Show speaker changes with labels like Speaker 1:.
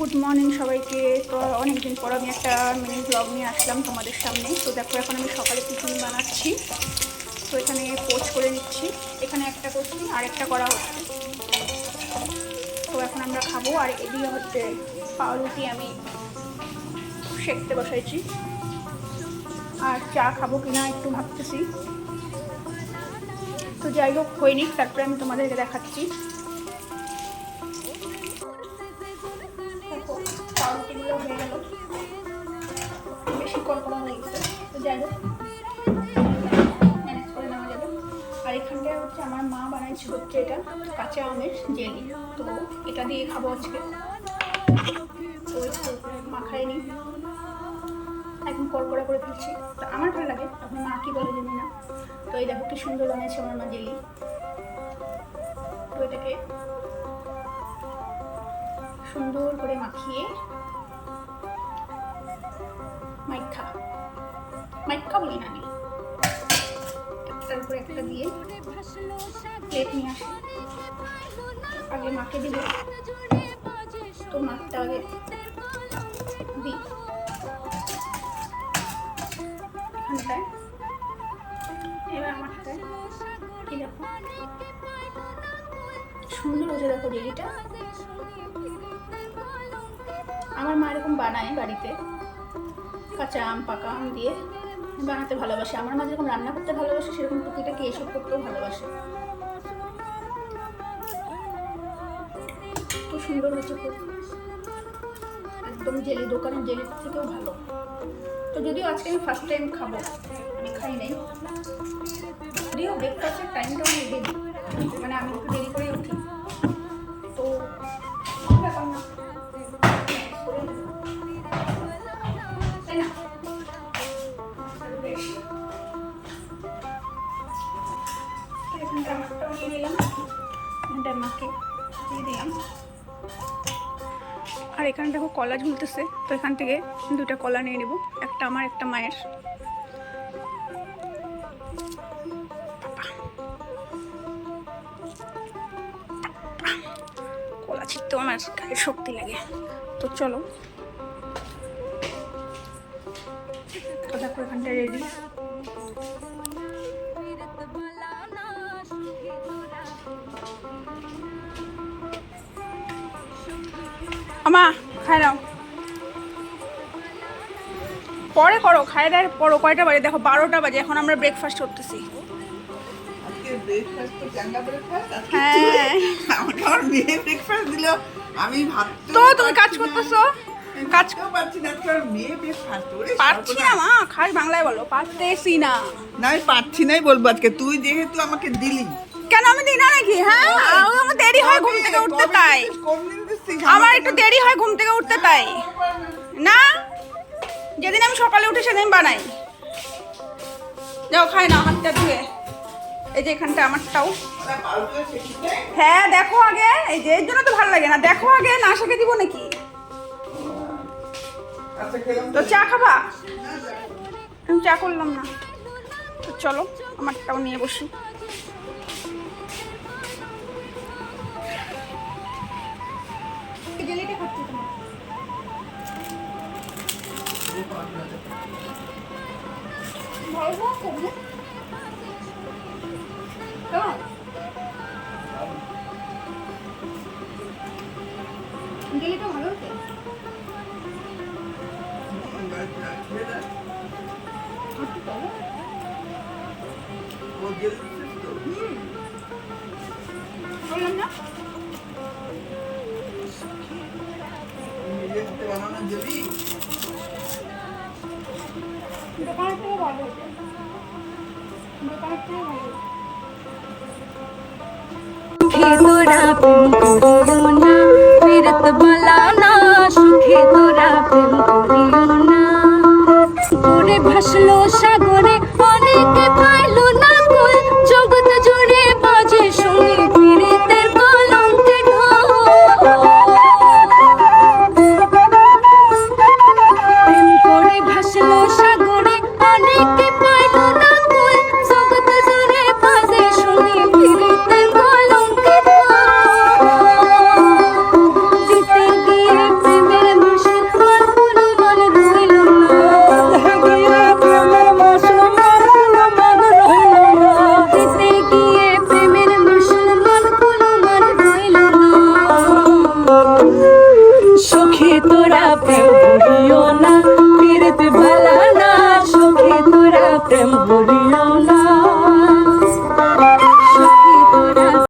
Speaker 1: Good morning সবাইকে। তো অনেকদিন পর আমি একটা মিনি ব্লগ নিয়ে আসলাম তোমাদের সামনে। তো দেখো এখন আমি সকালে টিফিন বানাচ্ছি। তো এখানে পোস্ট করে নিচ্ছি, এখানে একটা করছি আর একটা করা হচ্ছে। তো এখন আমরা খাবো। আর এদিকে হচ্ছে পাউরুটি আমি সেঁকতে বসাইছি, আর চা খাবো কিনা একটু ভাবতেছি। তো যাই হোক হয়নি, তারপরে আমি তোমাদেরকে দেখাচ্ছি। পাউরুটিগুলো হয়ে গেল, বেশি কড়কড়া হয়ে গেছে। তো যাই হোক ম্যানেজ করে নেওয়া যাবে। আর এখানটায় হচ্ছে আমার মা বানাইছে হচ্ছে এটা কাঁচা আমের জেলি। তো এটা দিয়ে খাবো আজকে। তো মাখাই নিই, একদম কড়কড়া করে ফেলছি। তো আমার ভালো লাগে, এখন মা কি বলে জানি না। তো এই দেখো কি সুন্দর বানাইছে আমার মা জেলি। তো এটাকে সুন্দর করে মাখিয়ে মাইখা বলি না আমি, একটার উপরে একটা দিয়ে প্লেট নিয়ে আসি। আগে মাকে দিব, তো মাছটা আগে দিই এখানটায়। এবার আমারটায় কি দেখো সুন্দর হচ্ছে, দেখো জেলিটা। আমার মা এরকম বানায় বাড়িতে, কাঁচা আম পাকা আম দিয়ে বানাতে ভালোবাসে। আমার মা যেরকম রান্না করতে ভালোবাসে, সেরকম টুকিটাকে এসব করতেও ভালোবাসে। খুব সুন্দর হচ্ছে, খুব একদম জেলি, দোকানের জেলির থেকেও ভালো। তো যদিও আজকে আমি ফার্স্ট টাইম খাবো, আমি খাই নাই। যদিও ব্রেকফাস্টের টাইমটা অনেক দেরি, মানে আমি একটু দেরি করে উঠি। তো ব্যাপার না, তাই না? এখানটা আমারটাও নিয়ে নিলাম, এখানটা মাকে দিয়ে দিলাম। আর এখানে দেখো কলা ঝুলতেছে, তো এখান থেকে দুটা কলা নিয়ে নেব, একটা আমার একটা মায়ের। কলা ছিটতেও আমার গায়ে শক্তি লাগে। তো চলো, তো দেখো এখানটা রেডি। আমা খাই নাও, পরে করো, খাই দেয় পরো। কয়টা বাজে দেখো? 12টা বাজে। এখন আমরা ব্রেকফাস্ট করতেছি। তো তুমি কাজ করতেছো? কাজ পারছি না মা, খাস বাংলায় বলো। পারতেছি না।
Speaker 2: না আমি পারছি নাই বলবো আজকে, তুই যেহেতু আমাকে দিলি।
Speaker 1: কেন আমি দিই না নাকি? হ্যাঁ আমার দেরি হয় ঘুম থেকে উঠতে, তাই আমার একটু দেরি হয় ঘুম থেকে উঠতে, তাই না? যেদিন আমি সকালে উঠে সেদিন বানাই। যাও খাই না, হাতটা ধুয়ে। এই যে এখানটা আমারটাও। হ্যাঁ দেখো আগে, এই যে এর জন্য তো ভালো লাগে না। দেখো আগে, না শেখে দিব নাকি? তো চা খাবা? আমি চা করলাম না। তো চলো আমারটাও নিয়ে বসি। জেলিটা খাচ্ছি তোমার ভালো করবো কেমন? জেলিটা ভালো হচ্ছে। বললাম না দোকানের থেকে ভালো হচ্ছে, দোকানের থেকে ভালো হচ্ছে।
Speaker 3: তোরা প্রেম করিও না, ফিরত বালানা সুখে তোরা প্রেম করিও না। করে ভাসলো সাগরে অনেকে পাইলো না কই, জগৎ জুড়ে বাজে শুনি পীড়িতের কলঙ্কের ঢোল। প্রেম করে ভাসলো সাগরে অনেকে পাইলো না কই, জগৎ জুড়ে বাজে শুনি পীড়িতের কলঙ্কের ঢোল। দিতে গিয়ে প্রেমে প্রেম